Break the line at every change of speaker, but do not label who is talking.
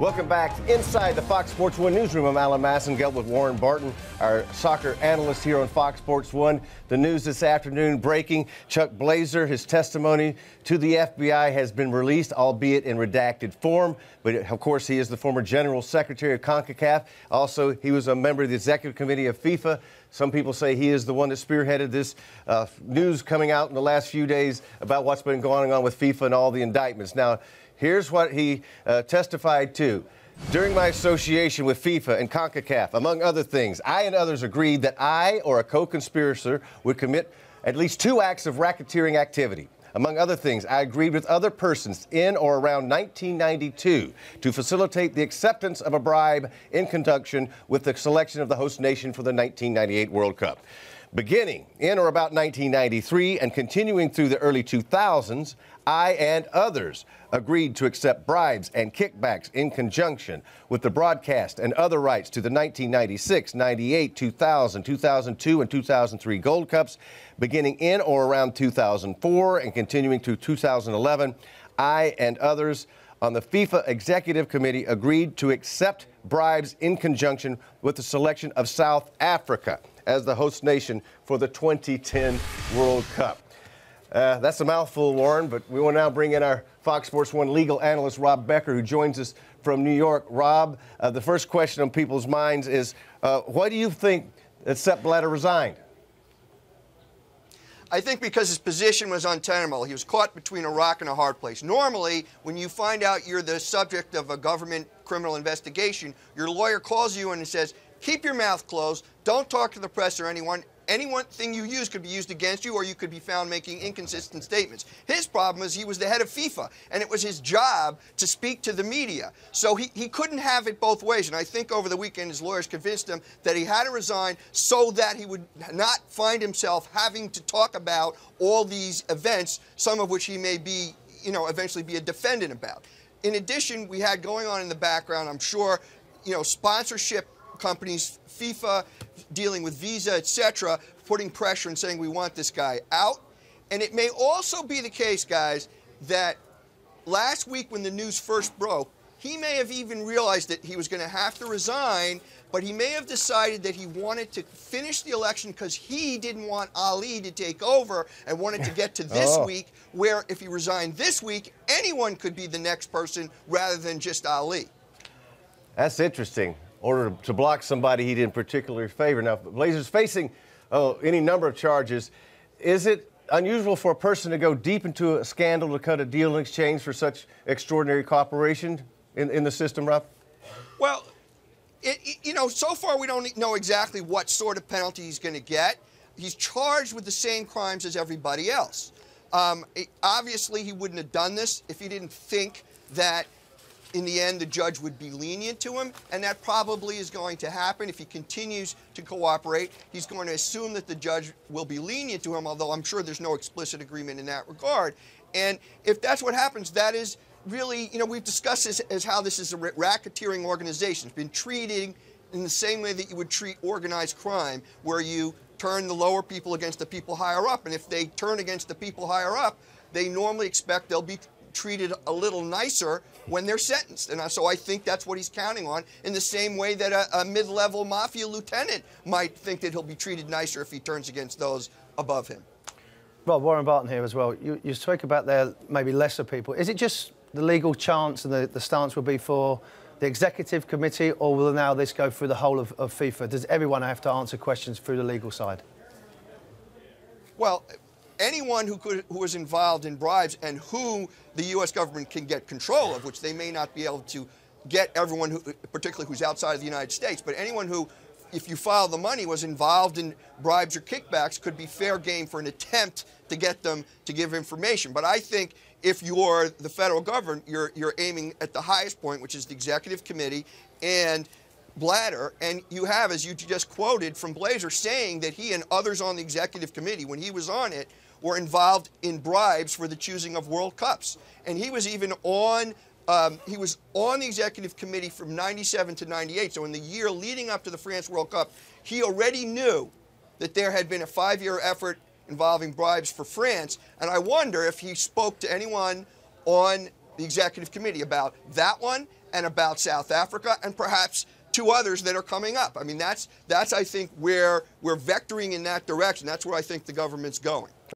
Welcome back inside the Fox Sports 1 newsroom. I'm Alan Massengeld with Warren Barton, our soccer analyst here on Fox Sports 1. The news this afternoon breaking. Chuck Blazer, his testimony to the FBI has been released, albeit in redacted form. But, of course, he is the former General Secretary of CONCACAF. Also, he was a member of the Executive Committee of FIFA. Some people say he is the one that spearheaded this news coming out in the last few days about what's been going on with FIFA and all the indictments. Now, here's what he testified to. During my association with FIFA and CONCACAF, among other things, I and others agreed that I or a co-conspirator would commit at least 2 acts of racketeering activity. Among other things, I agreed with other persons in or around 1992 to facilitate the acceptance of a bribe in conjunction with the selection of the host nation for the 1998 World Cup. Beginning in or about 1993 and continuing through the early 2000s, I and others agreed to accept bribes and kickbacks in conjunction with the broadcast and other rights to the 1996, 98, 2000, 2002, and 2003 Gold Cups. Beginning in or around 2004 and continuing through 2011, I and others on the FIFA Executive Committee agreed to accept bribes in conjunction with the selection of South Africa as the host nation for the 2010 World Cup. That's a mouthful, Warren, but we will now bring in our Fox Sports 1 legal analyst, Rob Becker, who joins us from New York. Rob, the first question on people's minds is, why do you think that Sepp Blatter resigned?
I think because his position was untenable. He was caught between a rock and a hard place. Normally, when you find out you're the subject of a government criminal investigation, your lawyer calls you and says, keep your mouth closed, don't talk to the press or anyone. Anything you use could be used against you, or you could be found making inconsistent statements. His problem is he was the head of FIFA, and it was his job to speak to the media. So he couldn't have it both ways. And I think over the weekend his lawyers convinced him that he had to resign so that he would not find himself having to talk about all these events, some of which he may be, eventually be a defendant about. In addition, we had going on in the background, I'm sure, sponsorship companies, FIFA dealing with Visa, etc., putting pressure and saying we want this guy out. And it may also be the case, guys, that last week when the news first broke, he may have even realized that he was going to have to resign, but he may have decided that he wanted to finish the election because he didn't want Ali to take over and wanted to get to this week, where if he resigned this week, anyone could be the next person rather than just Ali.
That's interesting. Order to block somebody he didn't particularly favor. Now, Blazer's facing any number of charges. Is it unusual for a person to go deep into a scandal to cut a deal in exchange for such extraordinary cooperation in the system, Rob?
Well, so far we don't know exactly what sort of penalty he's going to get. He's charged with the same crimes as everybody else. Obviously, he wouldn't have done this if he didn't think that in the end, the judge would be lenient to him, and that probably is going to happen. If he continues to cooperate, he's going to assume that the judge will be lenient to him, although I'm sure there's no explicit agreement in that regard. And if that's what happens, that is really, we've discussed this as how this is a racketeering organization. It's been treated in the same way that you would treat organized crime, where you turn the lower people against the people higher up. And if they turn against the people higher up, they normally expect they'll be treated a little nicer when they're sentenced. And so I think that's what he's counting on, in the same way that a mid-level mafia lieutenant might think that he'll be treated nicer if he turns against those above him.
Rob, Warren Barton here as well. You spoke about there maybe lesser people. Is it just the legal chance and the stance will be for the executive committee, or will now this go through the whole of FIFA? Does everyone have to answer questions through the legal side?
Well, anyone who was involved in bribes and who the U.S. government can get control of, which they may not be able to get everyone, particularly who's outside of the United States, but anyone who, if you file the money, was involved in bribes or kickbacks, could be fair game for an attempt to get them to give information. But I think if you're the federal government, you're aiming at the highest point, which is the executive committee and Blatter, and you have, as you just quoted from Blazer, saying that he and others on the executive committee, when he was on it, were involved in bribes for the choosing of World Cups. And he was even on the executive committee from 97 to 98. So in the year leading up to the France World Cup, he already knew that there had been a 5-year effort involving bribes for France. And I wonder if he spoke to anyone on the executive committee about that one and about South Africa and perhaps 2 others that are coming up. I mean, that's I think where we're vectoring in that direction. That's where I think the government's going.